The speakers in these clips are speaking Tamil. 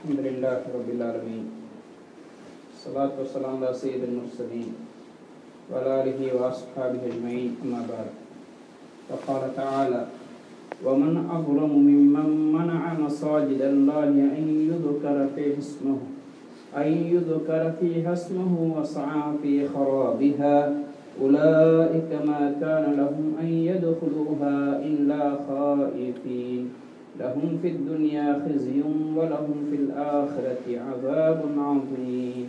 الحمد لله رب العالمين الصلاة والسلام على سيد المرسلين وعلى آله وأصحابه أجمعين أما بعد فقال تعالى ومن أظلم ممن منع مساجد الله أن يذكر فيها اسمه وسعى في خرابها أولئك ما كان لهم أن يدخلوها إلا خائفين لهم في الدنيا خزي ولهم في الآخرة عذاب عظيم.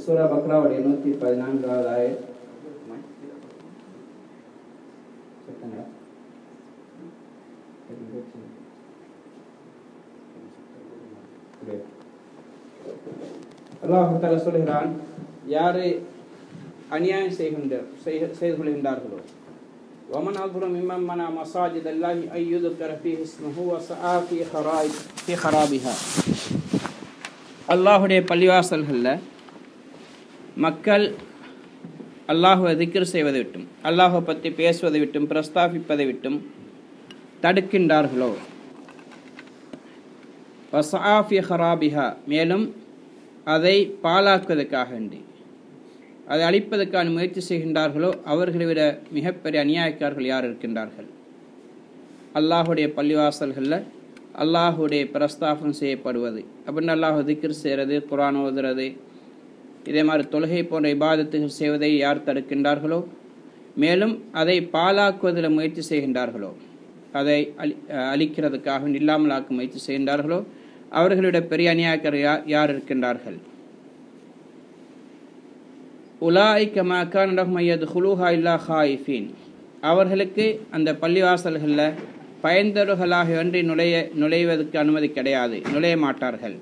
சூரா பக்ராவுடைய 114வது ஆயத். அல்லாஹ் தஆலா சொல்கிறான், யாரை அநியாயம் செய்து கொள்கின்றார்களோ ومن أظلم ممن منع مساجد الله أن يذكر فيه اسمه وسعى في خرابها. அல்லாஹ்வுடைய பள்ளிவாசல்களில் மக்கள் அல்லாஹ்வை திக்ர் செய்வதை விட்டும் அல்லாஹ்வை பற்றி பேசுவதை விட்டும் பிரஸ்தாபிப்பதை விட்டும் தடுக்கின்றார்களோ வஸஆ ஃபீ ஹராபிஹா, மேலும் அதை பாழாக்குவதற்காக வேண்டி அதை அழிப்பதற்கான முயற்சி செய்கின்றார்களோ அவர்களை விட மிகப்பெரிய அநியாயக்காரர்கள் யார் இருக்கின்றார்கள்? அல்லாஹுடைய பள்ளிவாசல்களில் அல்லாஹுடைய பிரஸ்தாபம் செய்யப்படுவது அப்படின்னு அல்லாஹ் திக்ர் செய்கிறது, குர்ஆன் ஓதுறது, இதே மாதிரி தொழுகை போன்ற இபாதத்துகள் செய்வதை யார் தடுக்கின்றார்களோ, மேலும் அதை பாழாக்குவதில் முயற்சி செய்கின்றார்களோ, அதை அழிக்கிறதுக்காக இல்லாமலாக்க முயற்சி செய்கின்றார்களோ அவர்களிட பெரிய அநியாயக்காரர்கள் யார் இருக்கின்றார்கள்? உலாயிக மா கான லஹும் அன் யத்குலூஹா இல்லா ஹாயிஃபீன், அவர்களுக்கு அந்த பள்ளிவாசல்களில் பயந்தவர்களாக ஒன்றி நுழைவதற்கு அனுமதி கிடையாது, நுழைய மாட்டார்கள்.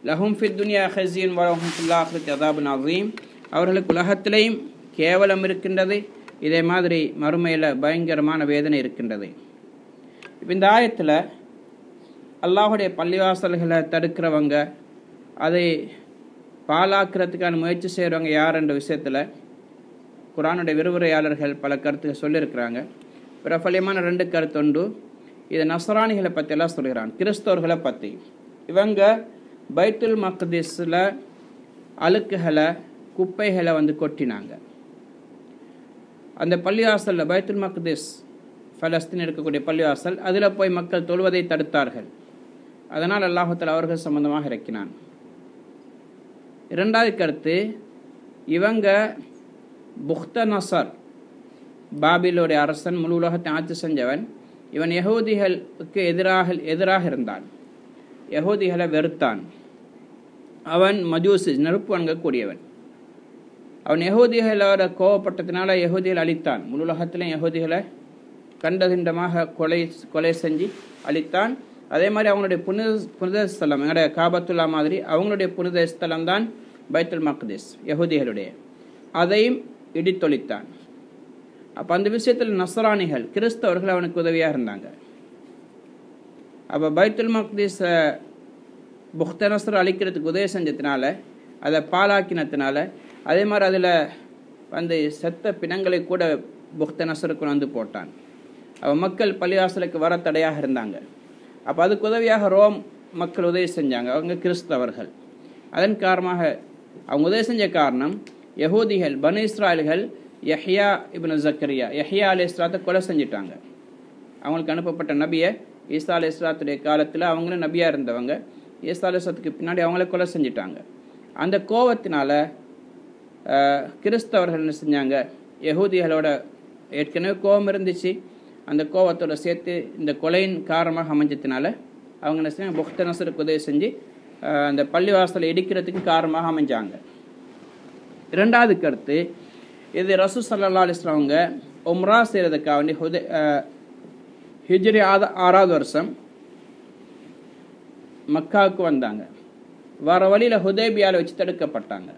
லஹும் ஃபித் துன்யா ஹஸீன் வ லஹும் ஃபில் ஆখিরাতি அஸாபுன் அஸீம், அவர்களுக்கு உலகத்திலேயும் கேவலம் இருக்கின்றது, இதே மாதிரி மறுமையில் பயங்கரமான வேதனை இருக்கின்றது. இப்போ இந்த ஆயத்தில் அல்லாஹுடைய பள்ளிவாசல்களை தடுக்கிறவங்க, அதை பாலாக்கிறதுக்கான முயற்சி செய்கிறவங்க யார் என்ற விஷயத்தில் குர்ஆனுடைய விரிவுரையாளர்கள் பல கருத்துக்கள் சொல்லியிருக்கிறாங்க. பிரபலியமான 2 கருத்து உண்டு. இது நஸ்ரானிகளை பற்றி எல்லாம் சொல்கிறான், கிறிஸ்தவர்களை பற்றி. இவங்க பைத்துல் மக்திஸில் அழுக்குகளை குப்பைகளை கொட்டினாங்க. அந்த பள்ளிவாசலில் பைத்துல் மக்திஸ் பலஸ்தீன் இருக்கக்கூடிய பள்ளிவாசல், அதில் போய் மக்கள் தொழுவதை தடுத்தார்கள். அதனால் அல்லாஹ் தஆலா அவர்கள் சம்பந்தமாக இறக்கினான். 2வது கருத்து, இவங்க புக்தநஸர் பாபிலோடைய அரசன், முழு உலகத்தை ஆட்சி செஞ்சவன், இவன் யஹூதிகளுக்கு எதிராக இருந்தான், யஹூதிகளை வெறுத்தான். அவன் மஜூசி, நெருப்பு வணங்கக்கூடியவன். அவன் யஹூதிகளோட கோவப்பட்டத்தினால யஹூதிகளை அழித்தான். முழு உலகத்திலும் யஹூதிகளை கண்டதிண்டமாக கொலை செஞ்சு அழித்தான். அதே மாதிரி அவங்களுடைய புனித ஸ்தலம், எங்களுடைய காபத்துல்லா மாதிரி அவங்களுடைய புனித ஸ்தலம் தான் பைத்துல் மக்திஸ் யஹூதிகளுடைய, அதையும் இடித்தொழித்தான். அப்போ அந்த விஷயத்தில் நஸ்ரானிகள் கிறிஸ்தவர்கள் அவனுக்கு உதவியாக இருந்தாங்க. அப்போ பைத்துல் மக்திஸ் புக்தநஸர் அழிக்கிறதுக்கு உதவி செஞ்சதுனால, அதை பாலாக்கினத்தினால, அதே மாதிரி அதில் செத்த பிணங்களை கூட புக்தநஸருக்கு போட்டான். அவன் மக்கள் பள்ளிவாசலுக்கு வர தடையாக இருந்தாங்க. அப்போ அதுக்கு உதவியாக ரோம் மக்கள் உதவி செஞ்சாங்க, அவங்க கிறிஸ்தவர்கள். அதன் காரணமாக அவங்க உதவி செஞ்ச காரணம், யஹூதிகள் பனு இஸ்ராயல்கள் யஹ்யா இப்னு ஜக்கரியா, யஹ்யா அலைஹிஸ்ஸலாத்தை கொலை செஞ்சிட்டாங்க. அவங்களுக்கு அனுப்பப்பட்ட நபியை ஈசா அலைஹிஸ்ஸலாத்துடைய காலத்தில் அவங்களும் நபியாக இருந்தவங்க, ஈசா அலைஹிஸ்ஸலாத்துக்கு பின்னாடி அவங்கள கொலை செஞ்சிட்டாங்க. அந்த கோபத்தினால கிறிஸ்தவர்கள் என்ன செஞ்சாங்க, யஹூதிகளோட ஏற்கனவே கோபம் இருந்துச்சு, அந்த கோபத்தோட சேர்த்து இந்த கொலையின் காரணமாக அமைஞ்சதுனால அவங்க என்ன செஞ்சாங்க, புக்தநஸருக்கு உதவி செஞ்சு அந்த பள்ளிவாசலை இடிக்கிறதுக்கு காரணமாக அமைஞ்சாங்க. 2வது கருத்து, இது ரசூல் ஸல்லல்லாஹு அலைஹி வஸல்லம் அவங்க உம்ரா செய்கிறதுக்காக வேண்டி ஹிஜ்ரி 6வது வருஷம் மக்காவுக்கு வந்தாங்க. வர வழியில் ஹுதைபியாவில் வச்சு தடுக்கப்பட்டாங்க.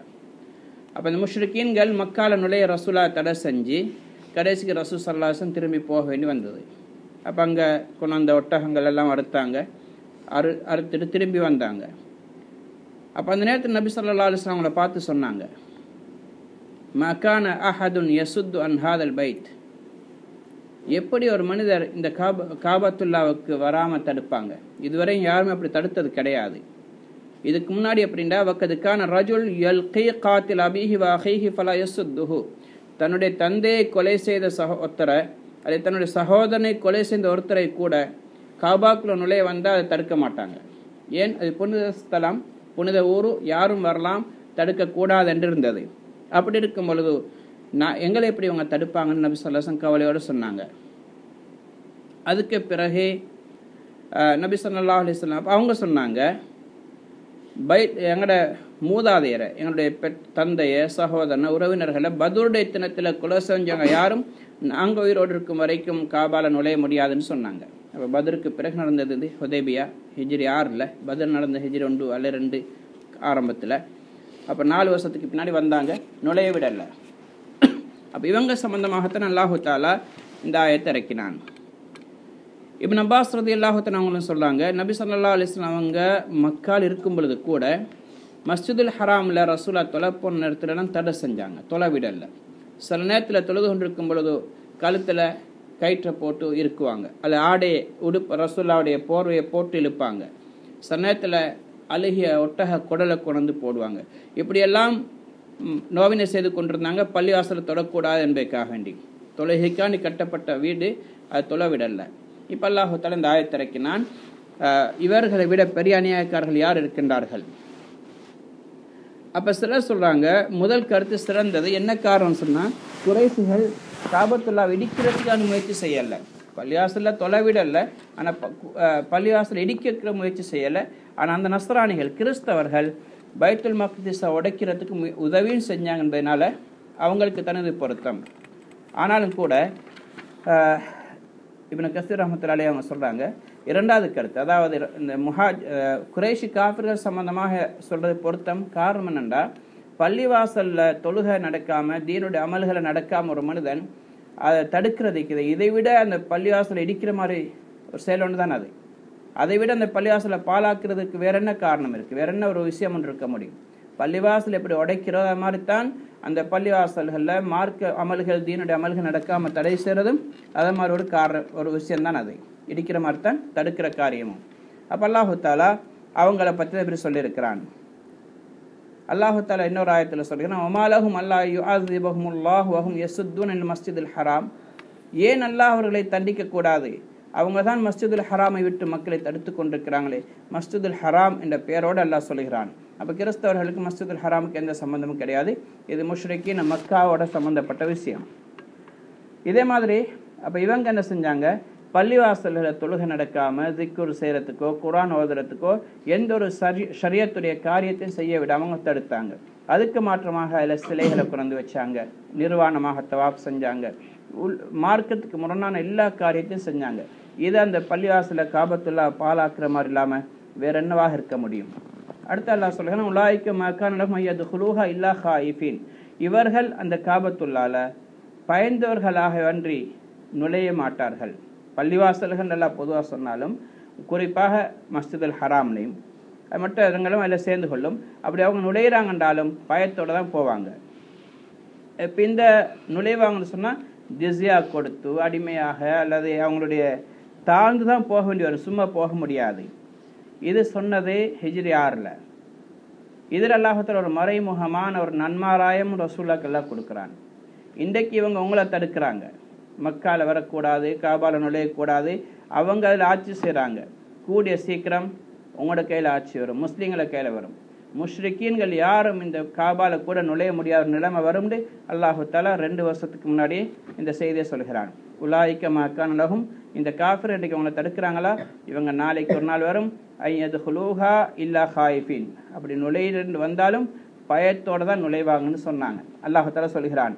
அப்போ இந்த முஷ்ரிக்கீன்கள் மக்காவில் நுழைய ரசூலா தடை செஞ்சு கடைசிக்கு ரசூல் ஸல்லல்லாஹு அலைஹி வஸல்லம் திரும்பி போக வேண்டி வந்தது. அப்போ அங்கே கொண்டு வந்த ஒட்டகங்கள் எல்லாம் அறுத்துட்டு திரும்பி வந்தாங்க. அப்போ அந்த நேரத்தில் நபி ஸல்லல்லாஹு அலைஹி வஸல்லம் அவங்கள பார்த்து சொன்னாங்க, மகான அஹதுன் யசுத்து அன் ஹாதல் பைத், எப்படி ஒரு மனிதர் இந்த காபத்துல்லாவுக்கு வராமல் தடுப்பாங்க? இதுவரையும் யாருமே அப்படி தடுத்தது கிடையாது. இதுக்கு முன்னாடி அப்படின்னா வக்கதுக்கான ரஜுல் யல்கி காத்தில் அபிஹி வஹைஹி ஃபலா யசுத்துஹு, தன்னுடைய தந்தையை கொலை செய்த ஒருத்தரை அதை தன்னுடைய சகோதரனை கொலை செய்த ஒருத்தரை கூட காபாக்குள்ள நுழைய வந்தால் அதை தடுக்க மாட்டாங்க. ஏன்? அது புனித ஸ்தலம், புனித ஊர், யாரும் வரலாம், தடுக்கக்கூடாது என்று இருந்தது. அப்படி இருக்கும் பொழுது எங்களை எப்படி அவங்க தடுப்பாங்கன்னு நபி ஸல்லல்லாஹு அலைஹி வஸல்லம் கவலையோடு சொன்னாங்க. அதுக்கு பிறகு நபி ஸல்லல்லாஹு அலைஹி வஸல்லம் அவங்க சொன்னாங்க, எங்களோட மூதாதையரை, எங்களுடைய தந்தைய சகோதரனை உறவினர்களை பத்ருடைய தினத்தில் கொலை செஞ்சவங்க யாரும் நாங்கள் உயிரோடு இருக்கும் வரைக்கும் காபால நுழைய முடியாதுன்னு சொன்னாங்க. அப்போ பத்ருக்கு பிறகு நடந்தது ஹுதைபியா, ஹிஜ்ரி 6, பத்ர் நடந்த ஹிஜ்ரி 1 அல்ல 2 ஆரம்பத்தில். அப்போ 4 வருஷத்துக்கு பின்னாடி வந்தாங்க, நுழைய விடலை. அப்போ இவங்க சம்பந்தமாகத்தான் அல்லாஹு தாலா இந்த ஆயத்தை இறக்கினான். இப்னு அப்பாஸ் ரலியல்லாஹு தஆலா அவங்களும் சொல்கிறாங்க, நபி ஸல்லல்லாஹு அலைஹி வஸல்லம் அவங்க மக்கால் இருக்கும் பொழுது கூட மஸ்ஜிதுல் ஹராமில் ரசூலா தொலை போன நேரத்துலலாம் தடை செஞ்சாங்க, தொலை விடலை. சில நேரத்தில் தொழுது கொண்டிருக்கும் பொழுது கழுத்தில் கயிற்றை போட்டு இருக்குவாங்க, அது ஆடையை உடுப்பு ரசூல்லாவுடைய போர்வையை போட்டு இழுப்பாங்க. சில நேரத்தில் அழுகிய ஒட்டக குடலை கொண்டு போடுவாங்க. இப்படியெல்லாம் நோவினை செய்து கொண்டிருந்தாங்க. பள்ளிவாசலை தொடக்கூடாது என்பதற்காக வேண்டி தொழுகைக்காண்டி கட்டப்பட்ட வீடு அது தொலை விடலை. இப்போ அல்லாஹ் தஆலா இந்த ஆயத்தை இறக்கினான், இவர்களை விட பெரிய அநியாயக்காரர்கள் யார் இருக்கின்றார்கள்? அப்போ சிலர் சொல்கிறாங்க, முதல் கருத்து சிறந்தது. என்ன காரணம் சொன்னால், குறைஷிகள் காபத்துல்லா இடிக்கிறதுக்கான முயற்சி செய்யலை, பள்ளிவாசலில் தொலைவிடலை, ஆனால் பள்ளிவாசல் இடிக்கிற முயற்சி செய்யலை. ஆனால் அந்த நஸ்ரானிகள் கிறிஸ்தவர்கள் பைத்துல் மக்திஸை உடைக்கிறதுக்கு உதவியும் செஞ்சாங்க என்பதனால அவங்களுக்கு தனது பொருத்தம். ஆனாலும் கூட இப்னு கஸீர் ரஹ்மத்துல்லாஹி அலைஹி அவங்க சொல்கிறாங்க, இரண்டாவது கருத்து, அதாவது இந்த குறைஷி காஃபிர்கள் சம்பந்தமாக சொல்கிறது பொருத்தம். காரணம் என்னென்னா, பள்ளிவாசலில் தொழுகை நடக்காமல், தீனுடைய அமல்களை நடக்காமல் ஒரு மனிதன் அதை தடுக்கிறதுக்கு இதை விட அந்த பள்ளிவாசலை இடிக்கிற மாதிரி ஒரு செயல் ஒன்று தான் அது. அதை விட அந்த பள்ளிவாசலை பாழாக்கிறதுக்கு வேற என்ன காரணம் இருக்குது? வேற என்ன ஒரு விஷயம் ஒன்று இருக்க முடியும்? பள்ளிவாசல் எப்படி உடைக்கிறதோ அது மாதிரி தான் அந்த பள்ளிவாசல்களில் மார்க்க அமல்கள், தீனுடைய அமல்கள் நடக்காமல் தடை செய்கிறதும் அதே மாதிரி ஒரு விஷயம்தான். அதை இடிக்கிற மாதிரி தான் தடுக்கிற காரியமும். அப்போ அல்லாஹு தாலா அவங்கள பற்றி எப்படி சொல்லியிருக்கிறான்? அல்லாஹு தாலா இன்னொரு ஆயத்தில் சொல்கிறான், ஒமாலஹும் அல்லாஹ் யுஅஸிபஹுமுல்லாஹு வஹும் யஸுத்தூன அனில் மஸ்ஜிதில் ஹராம். ஏன் அல்லாஹ் அவர்களை தண்டிக்கக்கூடாது? அவங்க தான் மஸ்ஜிதுல் ஹராமை விட்டு மக்களை தடுத்து கொண்டிருக்கிறாங்களே. மஸ்ஜிதுல் ஹராம் என்ற பெயரோடு அல்லாஹ் சொல்கிறான். அப்போ கிறிஸ்தவர்களுக்கு மஸ்ஜிதுல் ஹராமுக்கு எந்த சம்பந்தமும் கிடையாது. இது முஷ்ரிக்கீன் மக்காவோட சம்மந்தப்பட்ட விஷயம். இதே மாதிரி அப்போ இவங்க என்ன செஞ்சாங்க? பள்ளிவாசல்களில் தொழுகை நடக்காமல் திக்ர் செய்கிறதுக்கோ குர்ஆன் ஓதுறதுக்கோ எந்த ஒரு ஷரியத்துடைய காரியத்தையும் செய்ய விடாமல் அவங்க தடுத்தாங்க. அதுக்கு மாற்றமாக அதில் சிலைகளை கொண்டு வச்சாங்க, நிர்வாணமாக தவாப் செஞ்சாங்க, மார்க்கத்துக்கு முரணான எல்லா காரியத்தையும் செஞ்சாங்க. இதை அந்த பள்ளிவாசல காபத்துல்லா பாலாக்குற மாதிரி இல்லாமல் வேற என்னவாக இருக்க முடியும்? அடுத்த அல்லாஹ் சொல்கிறான், உலாயிக்க மக்கான் லஹும் யதுகுலூஹா இல்லா ஹாயிஃபீன். இவர்கள் அந்த காபத்துல்லால பயந்தவர்களாக அன்றி நுழைய மாட்டார்கள். பள்ளிவாசல்கள் நல்லா பொதுவாக சொன்னாலும் குறிப்பாக மஸ்ஜிதுல் ஹராம்லையும் மற்ற இடங்களும் அதில் சேர்ந்து கொள்ளும். அப்படி அவங்க நுழையிறாங்கன்றாலும் பயத்தோடு தான் போவாங்க. இப்போ இந்த நுழைவாங்கன்னு சொன்னால் ஜிஸ்யா கொடுத்து அடிமையாக அல்லது அவங்களுடைய தாழ்ந்து தான் போக வேண்டி வரும், சும்மா போக முடியாது. இது சொன்னது ஹிஜ்ரி 6. இதில் அல்லாஹ்வுத்தாலா ஒரு மறைமுகமான ஒரு நன்மாராயம் ரசூலுல்லாஹ்க்கெல்லாம் கொடுக்குறான். இன்றைக்கு இவங்க உங்களை தடுக்கிறாங்க, மக்கால வரக்கூடாது, காபால நுழையக்கூடாது, அவங்க அதில் ஆட்சி செய்கிறாங்க. கூடிய சீக்கிரம் உங்களோட கையில் ஆட்சி வரும், முஸ்லீம்களை கையில் வரும். முஷ்ரிக்கீன்கள் யாரும் இந்த காபால கூட நுழைய முடியாத நிலைமை வரும்னு அல்லாஹு தஆலா 2 வருஷத்துக்கு முன்னாடி இந்த செய்தியை சொல்கிறான். உலாயிக்க மக்கான் லஹும், இந்த காஃபிர் இன்றைக்கு அவங்களை தடுக்கிறாங்களா, இவங்க நாளைக்கு ஒரு நாள் வரும், ஐயதுகுலூஹா இல்லா ஹாயிஃபீன், அப்படி நுழையிட்டு வந்தாலும் பயத்தோடு தான் நுழைவாங்கன்னு சொன்னாங்க. அல்லாஹு தஆலா சொல்கிறான்.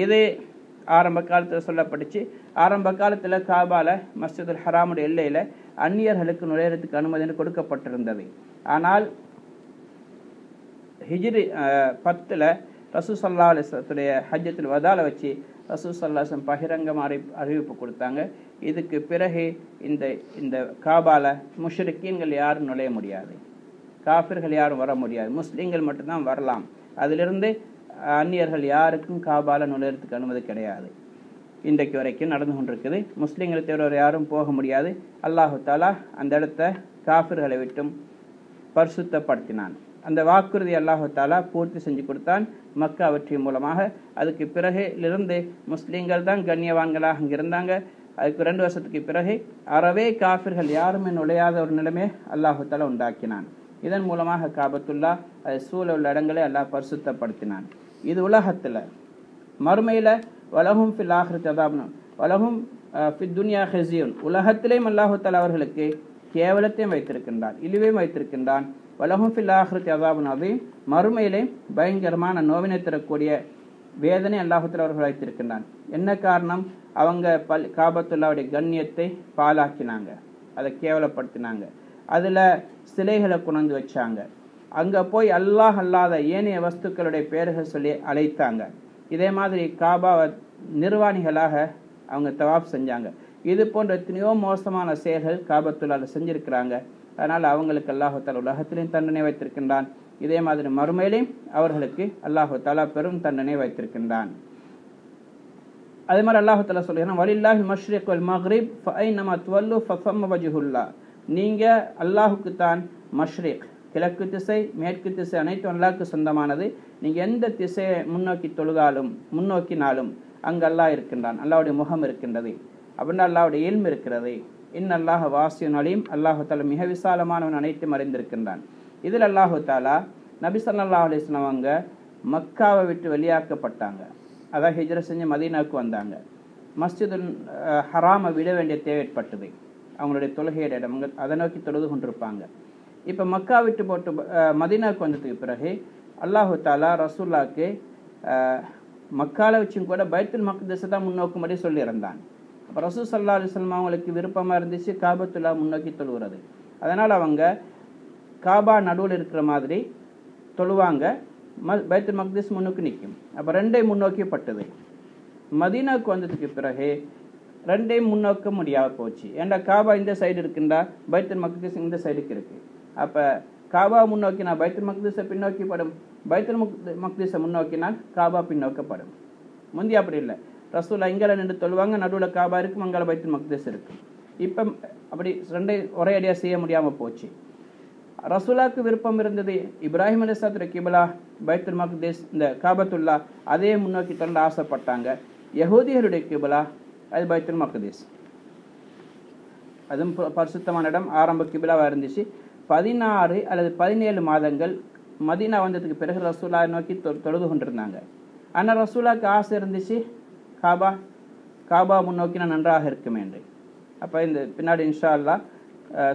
இது ஆரம்ப காலத்தில் சொல்லப்பட்டுச்சு. ஆரம்ப காலத்தில் காபால மஸ்ஜிதுல் ஹராமுடைய எல்லையில் அந்நியர்களுக்கு நுழையிறதுக்கு அனுமதி கொடுக்கப்பட்டிருந்தது. ஆனால் ஹிஜ்ரி 10 ரசூல் ஸல்லல்லாஹு அலைஹி வஸல்லத்துடைய ஹஜ்ஜத்துல் வதால வச்சு ரசூல் ஸல்லல்லாஹு அலைஹி வஸல்லம் பகிரங்கமாக அறிவிப்பு கொடுத்தாங்க. இதுக்கு பிறகு இந்த காபால முஷ்ரிக்கீன்கள் யாரும் நுழைய முடியாது, காஃபிர்கள் யாரும் வர முடியாது, முஸ்லீம்கள் மட்டும்தான் வரலாம். அதிலிருந்து அந்நியர்கள் யாருக்கும் காபால நுழையிறதுக்கு அனுமதி கிடையாது. இன்றைக்கு வரைக்கும் நடந்து கொண்டிருக்குது. முஸ்லீம்களை தவிர யாரும் போக முடியாது. அல்லாஹு தாலா அந்த இடத்த காஃபிர்களை விட்டும் பரிசுத்தப்படுத்தினான். அந்த வாக்குறுதி அல்லாஹு தாலா பூர்த்தி செஞ்சு கொடுத்தான் மக்கா வெற்றி மூலமாக. அதுக்கு பிறகு இருந்து முஸ்லீம்கள் தான் கண்ணியவான்களாக அங்கே இருந்தாங்க. அதுக்கு 2 வருஷத்துக்கு பிறகு அறவே காஃபிர்கள் யாருமே நுழையாத ஒரு நிலைமை அல்லாஹு தாலா உண்டாக்கினான். இதன் மூலமாக காபத்துல்லா அது சூழ உள்ள இடங்களை அல்லாஹ் பரிசுத்தப்படுத்தினான். இது உலகத்தில். மறுமையில் வலஹும் ஃபில் ஆஹிரத்தி அதாபுன் வலஹும் ஃபித் துன்யா ஹிஸியுன், உலகத்திலேயும் அல்லாஹு தாலா அவர்களுக்கு கேவலத்தையும் வைத்திருக்கின்றான், இழிவையும் வைத்திருக்கின்றான். வலஹும் ஃபில் ஆஹிரத்தி அதாபுன் அதீம், மறுமையிலே பயங்கரமான நோவினை தரக்கூடிய வேதனை அல்லாஹு தாலா அவர்கள் வைத்திருக்கின்றான். என்ன காரணம்? அவங்க காபத்துல்லாவுடைய கண்ணியத்தை பாலாக்கினாங்க, அதை கேவலப்படுத்தினாங்க, அதில் சிலைகளை கொண்டு வச்சாங்க. அங்கே போய் அல்லாஹ் அல்லாத ஏனைய வஸ்துக்களுடைய பெயர்கள் சொல்லி அழைத்தாங்க. இதே மாதிரி காபாவை நிர்வாணிகளாக அவங்க தவாப் செஞ்சாங்க. இது போன்ற எத்தனையோ மோசமான செயல்கள் காபத்துல்லாவில் செஞ்சிருக்கிறாங்க. அதனால் அவங்களுக்கு அல்லாஹு தாலா உலகத்திலையும் தண்டனை வைத்திருக்கின்றான். இதே மாதிரி மறுமையிலையும் அவர்களுக்கு அல்லாஹு தாலா பெரும் தண்டனை வைத்திருக்கின்றான். அதே மாதிரி அல்லாஹு தாலா சொல்லுகிறான், வலில்லாஹில் மஷ்ரிக் வல் மக்ரிப் ஃபஐனமா துவல்லு ஃபஸம்ம வஜ்ஹுல்லாஹ். நீங்கள் அல்லாஹுக்கு தான் மஷ்ரிக், கிழக்கு திசை மேற்கு திசை அனைத்தும் அல்லாஹ்க்கு சொந்தமானது. நீங்கள் எந்த திசையை முன்னோக்கி தொழுதாலும் முன்னோக்கினாலும் அங்கு அல்லாஹ் இருக்கின்றான், அல்லாஹ்வுடைய முகம் இருக்கின்றது, அப்படின்னா அல்லாஹ்வுடைய இல்ம் இருக்கிறது. அல்லாஹ் வாசியுன் அலீம், அல்லாஹு தாலா மிக விசாலமானவன், அனைத்தும் அறிந்திருக்கின்றான். இதில் அல்லாஹு தாலா நபி ஸல்லல்லாஹு அலைஹி வஸல்லம் அவங்க மக்காவை விட்டு வெளியாக்கப்பட்டாங்க. அதான் ஹிஜ்ரத் செஞ்சு மதீனாவுக்கு வந்தாங்க. மஸ்ஜிதுல் ஹராமை விட வேண்டிய தேவை ஏற்பட்டது. அவங்களுடைய தொழுகையோட இடம் அதை நோக்கி தொழுது கொண்டிருப்பாங்க. இப்போ மக்கா விட்டு போட்டு மதீனாவுக்கு வந்ததுக்கு பிறகு அல்லாஹு தாலா ரசூல்லாவுக்கு மக்கால வச்சும் கூட பைத்துல் மக்திஸை தான் முன்னோக்கும்படி சொல்லியிருந்தான். அப்போ ரசூல் ஸல்லல்லாஹு அலைஹி வஸல்லம் அவங்களுக்கு விருப்பமாக இருந்துச்சு காபத்துல்லா முன்னோக்கி தொழுகிறது. அதனால் அவங்க காபா நடுவில் இருக்கிற மாதிரி தொழுவாங்க, பைத்துல் மக்திஸ் முன்னுக்கு நிற்கும். அப்போ 2 முன்னோக்கிப்பட்டது. மதீனாவுக்கு வந்ததுக்கு பிறகு 2 முன்னோக்க முடியாமல் போச்சு. ஏன்னா காபா இந்த சைடு இருக்குண்டா பைத்துல் மக்திஸ் இந்த சைடுக்கு இருக்கு. அப்போ காபா முன்னோக்கினா பைத்துல் மக்திஸை பின்னோக்கிப்படும், பைத்துல் மக்திஸை முன்னோக்கினால் காபா பின்னோக்கப்படும். முந்தி அப்படி இல்லை, ரசூலா இங்கே நின்று தொழுவாங்க, நடுவில் காபா இருக்கும், அங்கே பைத்துல் மக்திஸ் இருக்கும். இப்போ அப்படி 2 ஒரே அடியாக செய்ய முடியாமல் போச்சு. ரசூலாக்கு விருப்பம் இருந்தது இப்ராஹிம் அலைஹிஸ்ஸலாத்துடைய கிப்லா பைத்துல் மக்திஸ், இந்த காபத்துல்லா அதே முன்னோக்கி தொழ ஆசைப்பட்டாங்க. யஹூதியருடைய கிப்லா அது பைத்துல் மக்திஸ், அதுவும் பரிசுத்தமான இடம், ஆரம்ப கிப்லாவாக இருந்துச்சு. 16 அல்லது 17 மாதங்கள் மதீனா வந்ததுக்கு பிறகு ரசூலா நோக்கி தொழுது கொண்டிருந்தாங்க. ஆனால் ரசூலாவுக்கு ஆசை இருந்துச்சு காபா முன்னோக்கினா நன்றாக இருக்குமே என்று. அப்போ இந்த பின்னாடி இன்ஷா அல்லாஹ்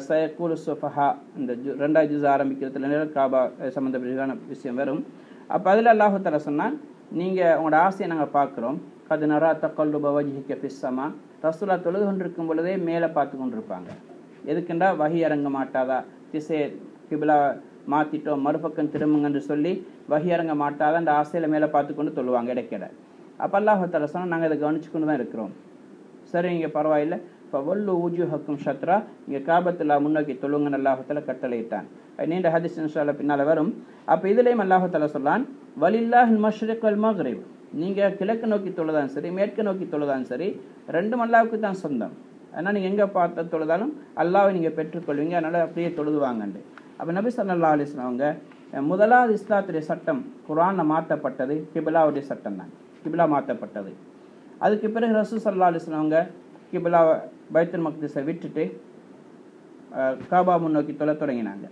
சயக்கூல் சுஃபஹா இந்த 2வது ஜுஸ் ஆரம்பிக்கிறதுல காபா சம்மந்தப்பட்ட விஷயம் வரும். அப்போ அதில் அல்லாஹு தஆலா சொன்னான், நீங்கள் உங்களோட ஆசையை நாங்கள் பார்க்குறோம். கது நரா தக்கல்லுப வஜ்ஹிக ஃபிஸ்ஸமா, ரசூலா தொழுது கொண்டிருக்கும் பொழுதே மேலே பார்த்து கொண்டிருப்பாங்க. எதுக்குண்டா வஹி இறங்க மாட்டாதா, திசை கிப்லா மாற்றிட்டோம் மறுபக்கம் திரும்புங்கன்னு சொல்லி வஹி இறங்க மாட்டாதா அந்த ஆசையில் மேலே பார்த்து கொண்டு தொழுவாங்க இடைக்கிட. அப்போ அல்லாஹு தஆலா சொன்னால் நாங்கள் இதை கவனிச்சு கொண்டு தான் இருக்கிறோம். சரி, இங்கே பரவாயில்லை, இப்போ வல்லு ஊஜுஹக்கும் ஷத்ரா, இங்கே காபத்துல்லா முன்னோக்கி தொழுங்கன்னு அல்லாஹு தஆலா கட்டளையிட்டான். நீண்ட ஹதீஸ் இன்ஷா அல்லாஹ் பின்னால் வரும். அப்போ இதுலேயும் அல்லாஹு தஆலா சொல்லான், வலில்லாஹில் மஷ்ரிக் வல் மக்ரிப், நீங்கள் கிழக்கு நோக்கி தொழுதான் சரி மேற்கு நோக்கி தொழுதான் சரி 2 அல்லாஹ்வுக்கு தான் சொந்தம். அதனால் நீங்கள் எங்கே பார்த்து தொழுதாலும் அல்லாஹ்வை நீங்கள் பெற்றுக்கொள்வீங்க. அதனால் அப்படியே தொழுதுவாங்கண்டு. அப்போ நபி ஸல்லல்லாஹு அலைஹி வஸல்லம் அவங்க முதலாவது இஸ்லாத்துடைய சட்டம் குர்ஆனில் மாற்றப்பட்டது கிப்லாவுடைய சட்டம் தான். கிப்லா மாற்றப்பட்டது. அதுக்கு பிறகு ரசூல் ஸல்லல்லாஹு அலைஹி வஸல்லம் அவங்க கிப்லா பைத்துல் மக்திஸை விட்டுட்டு காபா முன்னோக்கி தொழ தொடங்கினாங்க.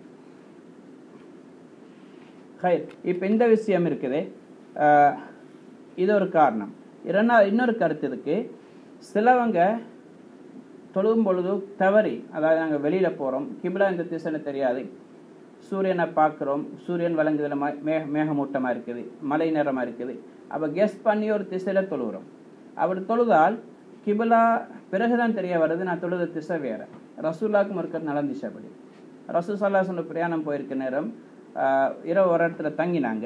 ஹைர், இப்போ இந்த விஷயம் இருக்குது, இது ஒரு காரணம். இன்னொரு கருத்து இருக்கு, சிலவங்க தொழுகும் பொழுது தவறி, அதாவது நாங்கள் வெளியில் போகிறோம், கிப்லா இந்த திசைன்னு தெரியாது, சூரியனை பார்க்குறோம், சூரியன் வழங்குதில் மேகமூட்டமாக இருக்குது, மழை நேரமாக இருக்குது, அப்போ கெஸ் பண்ணி ஒரு திசையில் தொழுகிறோம். அப்படி தொழுதால் கிப்லா பிறகுதான் தெரிய வருது நான் தொழுத திசை வேறு. ரசூலுல்லாஹ்க்கும் இருக்கிறது நடந்துச்சு. அப்படி ரசூல் ஸல்லல்லாஹு அலைஹி வஸல்லம் பிரயாணம் போயிருக்க நேரம் இரவு ஒரு இடத்துல தங்கினாங்க.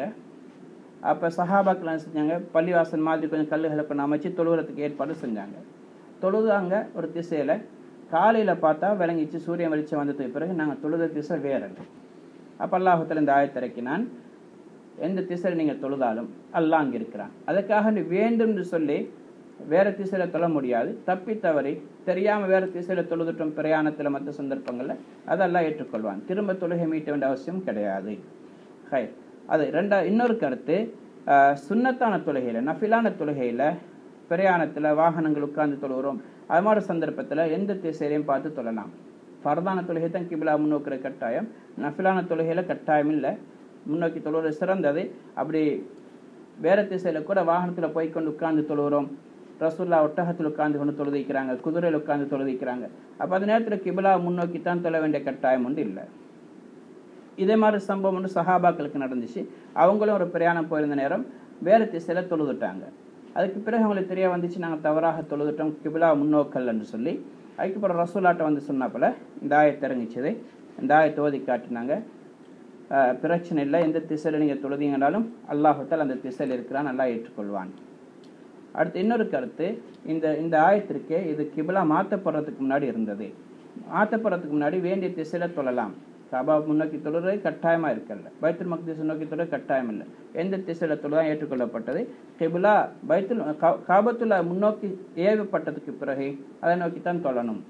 அப்போ சஹாபாக்கள் என்ன செஞ்சாங்க, பள்ளிவாசல் மாதிரி கொஞ்சம் கல்லுகளை கொண்டு அமைச்சு தொழுகிறதுக்கு ஏற்பாடு செஞ்சாங்க. தொழுதாங்க ஒரு திசையில். காலையில் பார்த்தா விளங்கிச்சு சூரியன் வெளிச்சம் வந்ததுக்கு பிறகு நாங்கள் தொழுத திசை வேறு. அப்போ அல்லாஹ் தஆலா இந்த ஆயத்தை இறக்கினான், எந்த திசையில் நீங்கள் தொழுதாலும் அல்லாஹ் அங்கே இருக்கிறான். அதுக்காக வேண்டும் என்று சொல்லி வேறு திசையில் தொழ முடியாது. தப்பி தவறி தெரியாமல் வேறு திசையில் தொழுதுட்டோம் பிரயாணத்தில் மற்ற சந்தர்ப்பங்களில் அதெல்லாம் ஏற்றுக்கொள்வான். திரும்ப தொழுகை மீட்ட வேண்டிய அவசியம் கிடையாது. ஹை அது இன்னொரு கருத்து, சுன்னத்தான தொழுகையில் நஃபிலான தொழுகையில் பிரயாணத்தில் வாகனங்கள் உட்கார்ந்து தொழுகிறோம், அது மாதிரி சந்தர்ப்பத்தில் எந்த திசையிலையும் பார்த்து தொழலாம். ஃபர்தான தொழுகை தான் கிபிலா முன்னோக்கிற கட்டாயம், நஃபிலான தொழுகையில் கட்டாயம் இல்லை. முன்னோக்கி தொழுவது சிறந்தது. அப்படி வேறு திசையில் கூட வாகனத்தில் போய்கொண்டு உட்கார்ந்து தொழுகிறோம், ரசூல்லா ஒட்டகத்தில் உட்கார்ந்து கொண்டு தொழுதிக்கிறாங்க, குதிரையில் உட்கார்ந்து தொழுதிக்கிறாங்க, அப்போ அந்த நேரத்தில் கிபிலா முன்னோக்கி தான் தொழ வேண்டிய கட்டாயம் ஒன்று இல்லை. இதே மாதிரி சம்பவம் ஒன்று சஹாபாக்களுக்கு நடந்துச்சு. அவங்களும் ஒரு பிரயாணம் போயிருந்த நேரம் வேறு திசையில் தொழுதுட்டாங்க. அதுக்கு பிறகு அவங்களுக்கு தெரிய வந்துச்சு, நாங்கள் தவறாக தொழுதுட்டோம், கிபிலா முன்னோக்கல் என்று சொல்லி. அதுக்கப்புறம் ரசூலாட்ட வந்து சொன்னாப்பில் இந்த ஆயத்தை இறங்கிச்சது, இந்த ஆயத்தை ஓதி காட்டினாங்க. பிரச்சனை இல்லை, எந்த திசையில் நீங்கள் தொழுதீங்கனாலும் அல்லாஹால் அந்த திசையில் இருக்கிறான், நல்லா ஏற்றுக்கொள்வான். அடுத்து இன்னொரு கருத்து, இந்த ஆயத்திற்கு இது கிபிலா மாற்றப்படுறதுக்கு முன்னாடி இருந்தது. மாற்றப்படுறதுக்கு முன்னாடி வேண்டிய திசையில் தொழலாம். காபா முன்னோக்கி தொழுறது கட்டாயமாக இருக்கல, பைத்துல் மக்தீஸ் நோக்கி தொழுறது கட்டாயம் இல்லை. எந்த திசையில் தொழுதான் ஏற்றுக்கொள்ளப்பட்டது. கிபிலா காபத்துல்லா முன்னோக்கி ஏவப்பட்டதுக்கு பிறகு அதை நோக்கித்தான் தொழணும்.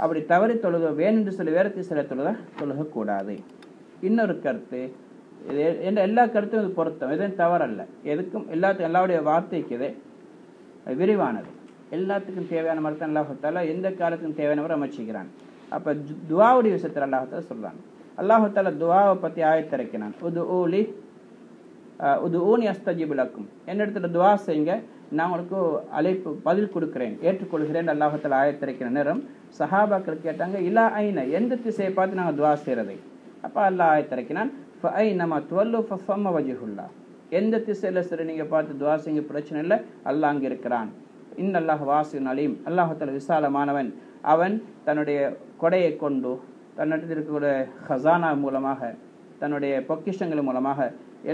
அப்படி தவறி தொழுத வேணுன்று சொல்லி வேறு திசையில் தொழுகக்கூடாது. இன்னொரு கருத்து, இது எல்லா கருத்தும் இது பொருத்தம், எதுவும் தவறல்ல. எதுக்கும் எல்லாருடைய வார்த்தைக்கு இது விரிவானது, எல்லாத்துக்கும் தேவையான மாதிரி தான் அல்லாஹால எந்த காலத்துக்கும் தேவையான மாதிரி அமைச்சிக்கிறான். அப்போ துவாவுடைய விஷயத்தில் அல்லாஹால சொல்கிறான். அல்லாஹால துவாவை பற்றி ஆயத்திறக்கினான். உது ஊனி அஸ்தஜிபு லக்கும், என்னிடத்துல துவா செய்யுங்க, நான் உங்களுக்கு அழைப்பு பதில் கொடுக்குறேன், ஏற்றுக்கொள்கிறேன் அல்லாஹால ஆயத்திறக்கிற நேரம் சஹாபாக்கள் கேட்டாங்க, இல்லா ஐன, எந்த திசையை பார்த்து நாங்கள் துவா செய்கிறதை. அப்போ அல்லாஹ் ஆயத்திறக்கினான், நம்ம துவல்லு ஃபம்ம வஜிஹுல்லா, எந்த திசையில் சரி நீங்கள் பார்த்து துவா செய்ய பிரச்சனை இல்லை, அல்லாஹ் அங்கே இருக்கிறான். இன்னல்லாஹ் வாசின் அலீம், அல்லாஹால விசாலமானவன். அவன் தன்னுடைய கொடையை கொண்டு தன்னிடத்தில் இருக்கக்கூடிய ஹசானா மூலமாக தன்னுடைய பொக்கிஷங்கள் மூலமாக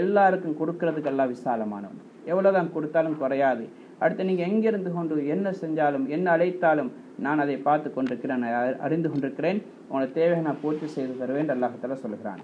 எல்லாருக்கும் கொடுக்கறதுக்கு எல்லாம் விசாலமானவன். எவ்வளோதான் கொடுத்தாலும் குறையாது. அடுத்து நீங்கள் எங்கிருந்து கொண்டு என்ன செஞ்சாலும் என்ன அழைத்தாலும் நான் அதை பார்த்து கொண்டிருக்கிறேன், அறிந்து கொண்டிருக்கிறேன், உங்களோட தேவையை நான் பூர்த்தி செய்து தருவேன் அல்லாஹ் சொல்கிறான்.